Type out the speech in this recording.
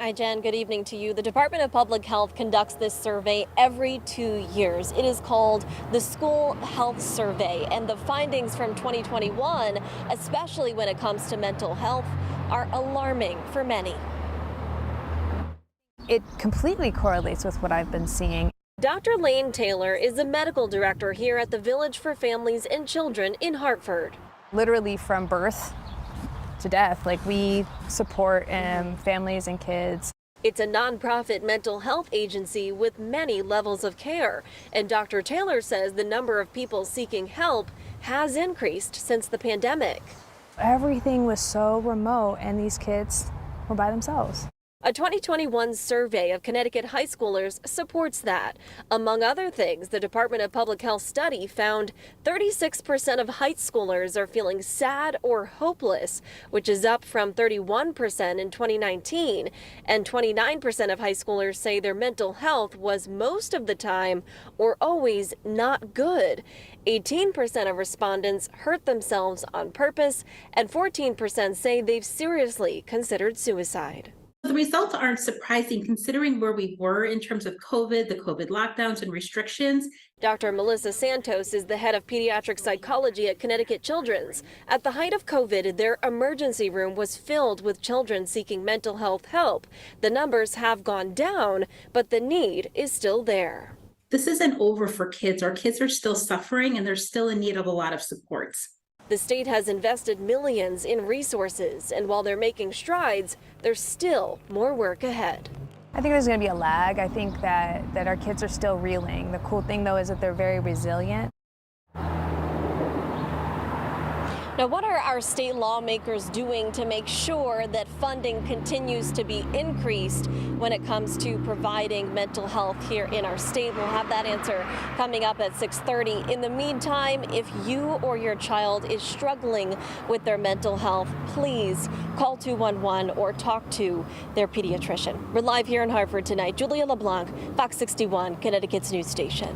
Hi, Jen. Good evening to you. The Department of Public Health conducts this survey every 2 years. It is called the School Health Survey, and the findings from 2021, especially when it comes to mental health, are alarming for many. It completely correlates with what I've been seeing. Dr. Lane Taylor is the medical director here at the Village for Families and Children in Hartford. Literally from birth to death, we support families and kids. It's a nonprofit mental health agency with many levels of care, and Dr. Taylor says the number of people seeking help has increased since the pandemic. Everything was so remote, and these kids were by themselves. A 2021 survey of Connecticut high schoolers supports that. Among other things, the Department of Public Health study found 36% of high schoolers are feeling sad or hopeless, which is up from 31% in 2019. And 29% of high schoolers say their mental health was most of the time or always not good. 18% of respondents hurt themselves on purpose, and 14% say they've seriously considered suicide. The results aren't surprising considering where we were in terms of COVID, the COVID lockdowns and restrictions. Dr. Melissa Santos is the head of pediatric psychology at Connecticut Children's. At the height of COVID, their emergency room was filled with children seeking mental health help. The numbers have gone down, but the need is still there. This isn't over for kids. Our kids are still suffering and they're still in need of a lot of supports. The state has invested millions in resources, and while they're making strides, there's still more work ahead. I think there's going to be a lag. I think that our kids are still reeling. The cool thing, though, is that they're very resilient. Now, what are our state lawmakers doing to make sure that funding continues to be increased when it comes to providing mental health here in our state? We'll have that answer coming up at 6:30. In the meantime, if you or your child is struggling with their mental health, please call 211 or talk to their pediatrician. We're live here in Hartford tonight. Julia LeBlanc, Fox 61, Connecticut's news station.